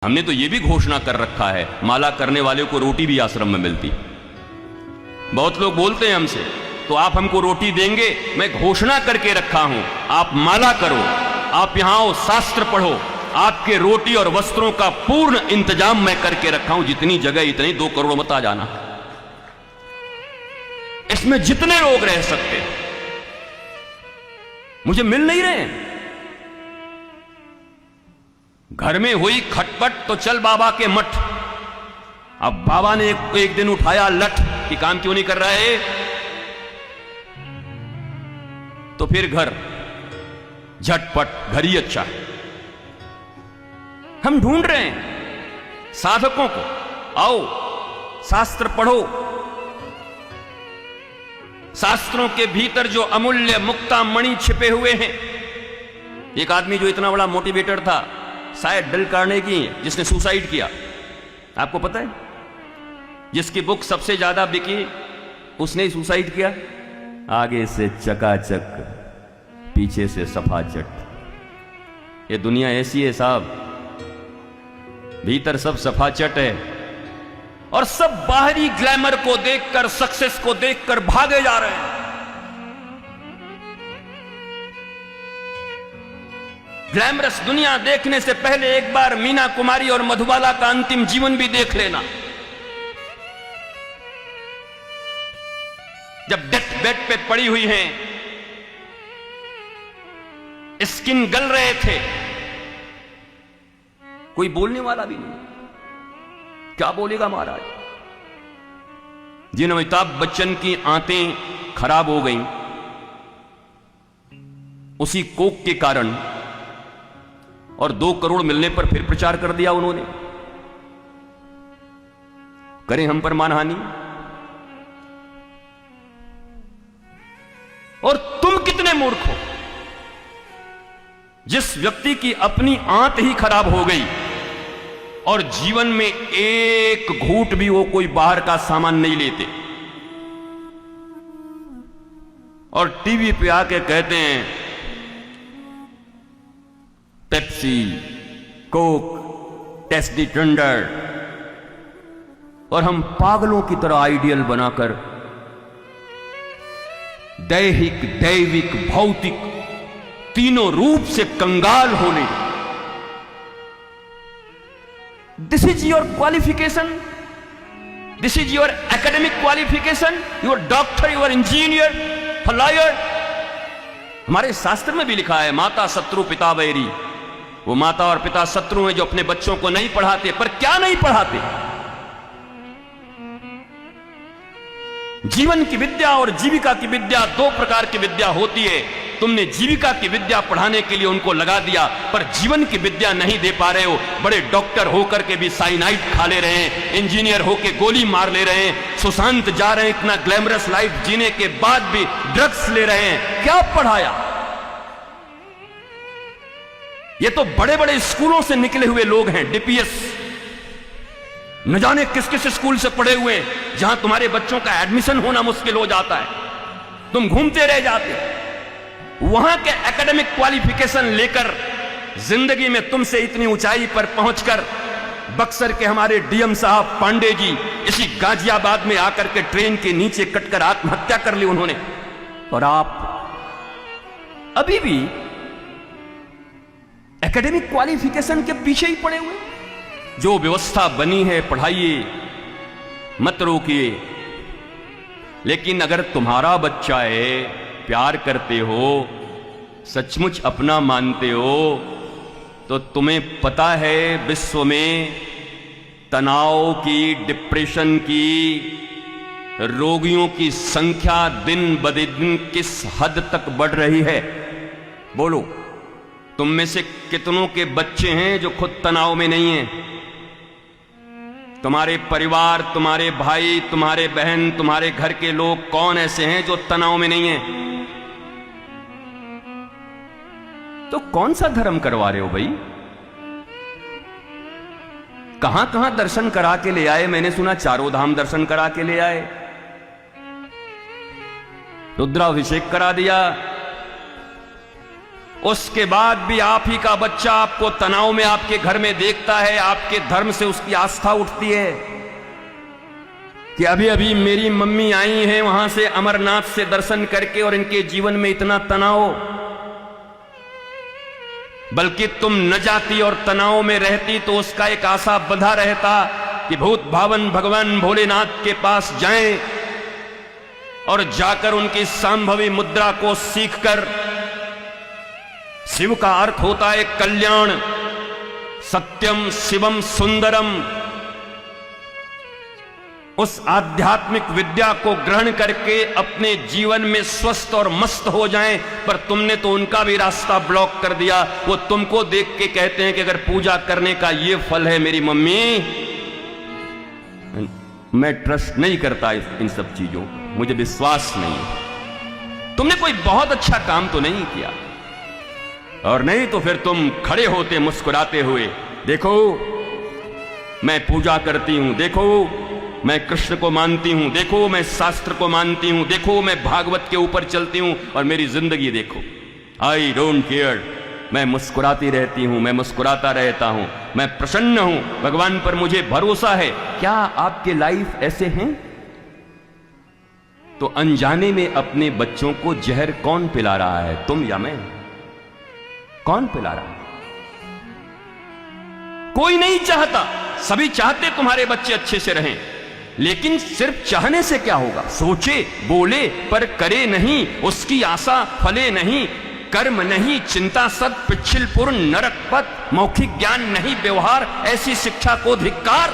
हमने तो यह भी घोषणा कर रखा है, माला करने वाले को रोटी भी आश्रम में मिलती। बहुत लोग बोलते हैं हमसे, तो आप हमको रोटी देंगे? मैं घोषणा करके रखा हूं, आप माला करो, आप यहां आओ, शास्त्र पढ़ो, आपके रोटी और वस्त्रों का पूर्ण इंतजाम मैं करके रखा हूं। जितनी जगह इतनी 2 करोड़ मत आ जाना, इसमें जितने लोग रह सकते हैं। मुझे मिल नहीं रहे हैं। घर में हुई खटपट तो चल बाबा के मठ। अब बाबा ने एक दिन उठाया लठ कि काम क्यों नहीं कर रहा है, तो फिर घर झटपट, घर ही अच्छा है। हम ढूंढ रहे हैं साधकों को, आओ शास्त्र पढ़ो। शास्त्रों के भीतर जो अमूल्य मुक्ता मणि छिपे हुए हैं। एक आदमी जो इतना बड़ा मोटिवेटर था, शायद डेल कार्नेगी, जिसने सुसाइड किया, आपको पता है? जिसकी बुक सबसे ज्यादा बिकी, उसने ही सुसाइड किया। आगे से चकाचक, पीछे से सफाचट। ये दुनिया ऐसी है साहब, भीतर सब सफाचट है और सब बाहरी ग्लैमर को देखकर, सक्सेस को देखकर भागे जा रहे हैं। ग्लैमरस दुनिया देखने से पहले एक बार मीना कुमारी और मधुबाला का अंतिम जीवन भी देख लेना। जब डेथ बेड पे पड़ी हुई हैं, स्किन गल रहे थे, कोई बोलने वाला भी नहीं। क्या बोलेगा महाराज? जिन अमिताभ बच्चन की आंतें खराब हो गईं, उसी कोक के कारण, और 2 करोड़ मिलने पर फिर प्रचार कर दिया उन्होंने। करें हम पर मानहानि? और तुम कितने मूर्ख हो, जिस व्यक्ति की अपनी आंत ही खराब हो गई और जीवन में एक घूंट भी वो कोई बाहर का सामान नहीं लेते, और टीवी पे आके कहते हैं Pepsi, Coke, taste the thunder, और हम पागलों की तरह आइडियल बनाकर दैहिक, दैविक, भौतिक तीनों रूप से कंगाल होने। This is your qualification, this is your academic qualification, your doctor, your engineer, lawyer. हमारे शास्त्र में भी लिखा है, माता शत्रु पिता वैरी। वो माता और पिता शत्रु हैं जो अपने बच्चों को नहीं पढ़ाते। पर क्या नहीं पढ़ाते? जीवन की विद्या और जीविका की विद्या, 2 प्रकार की विद्या होती है। तुमने जीविका की विद्या पढ़ाने के लिए उनको लगा दिया, पर जीवन की विद्या नहीं दे पा रहे हो। बड़े डॉक्टर होकर के भी साइनाइड खा ले रहे हैं, इंजीनियर होकर गोली मार ले रहे हैं, सुशांत जा रहे हैं, इतना ग्लैमरस लाइफ जीने के बाद भी ड्रग्स ले रहे हैं। क्या पढ़ाया? ये तो बड़े बड़े स्कूलों से निकले हुए लोग हैं, डीपीएस, न जाने किस किस स्कूल से पढ़े हुए, जहां तुम्हारे बच्चों का एडमिशन होना मुश्किल हो जाता है। तुम घूमते रह जाते। वहां के एकेडमिक क्वालिफिकेशन लेकर जिंदगी में तुमसे इतनी ऊंचाई पर पहुंचकर बक्सर के हमारे डीएम साहब पांडे जी इसी गाजियाबाद में आकर के ट्रेन के नीचे कटकर आत्महत्या कर ली उन्होंने। और आप अभी भी एकेडमिक क्वालिफिकेशन के पीछे ही पड़े हुए। जो व्यवस्था बनी है पढ़ाइए, मत रोकिए। लेकिन अगर तुम्हारा बच्चा है, प्यार करते हो, सचमुच अपना मानते हो, तो तुम्हें पता है विश्व में तनाव की, डिप्रेशन की रोगियों की संख्या दिन ब दिन किस हद तक बढ़ रही है। बोलो, तुम में से कितनों के बच्चे हैं जो खुद तनाव में नहीं हैं? तुम्हारे परिवार, तुम्हारे भाई, तुम्हारे बहन, तुम्हारे घर के लोग कौन ऐसे हैं जो तनाव में नहीं हैं? तो कौन सा धर्म करवा रहे हो भाई? कहां कहां दर्शन करा के ले आए? मैंने सुना 4 धाम दर्शन करा के ले आए, रुद्राभिषेक करा दिया, उसके बाद भी आप ही का बच्चा आपको तनाव में आपके घर में देखता है, आपके धर्म से उसकी आस्था उठती है कि अभी अभी मेरी मम्मी आई हैं वहां से अमरनाथ से दर्शन करके और इनके जीवन में इतना तनाव। बल्कि तुम न जाती और तनाव में रहती तो उसका एक आशा बंधा रहता कि भूत भावन भगवान भोलेनाथ के पास जाएं और जाकर उनकी सांभवी मुद्रा को सीखकर, शिव का अर्थ होता है कल्याण, सत्यम शिवम सुंदरम, उस आध्यात्मिक विद्या को ग्रहण करके अपने जीवन में स्वस्थ और मस्त हो जाएं। पर तुमने तो उनका भी रास्ता ब्लॉक कर दिया। वो तुमको देख के कहते हैं कि अगर पूजा करने का ये फल है मेरी मम्मी, मैं ट्रस्ट नहीं करता इन सब चीजों को, मुझे विश्वास नहीं है। तुमने कोई बहुत अच्छा काम तो नहीं किया, और नहीं तो फिर तुम खड़े होते मुस्कुराते हुए, देखो मैं पूजा करती हूं, देखो मैं कृष्ण को मानती हूं, देखो मैं शास्त्र को मानती हूं, देखो मैं भागवत के ऊपर चलती हूं, और मेरी जिंदगी देखो, आई डोंट केयर, मैं मुस्कुराती रहती हूं, मैं मुस्कुराता रहता हूं, मैं प्रसन्न हूं, भगवान पर मुझे भरोसा है। क्या आपके लाइफ ऐसे हैं? तो अनजाने में अपने बच्चों को जहर कौन पिला रहा है, तुम या मैं? कौन पिला रहा है? कोई नहीं चाहता, सभी चाहते तुम्हारे बच्चे अच्छे से रहें, लेकिन सिर्फ चाहने से क्या होगा? सोचे बोले पर करे नहीं, उसकी आशा फले नहीं, कर्म नहीं चिंता सत पिछिल पूर्ण नरक पथ, मौखिक ज्ञान नहीं व्यवहार, ऐसी शिक्षा को धिक्कार।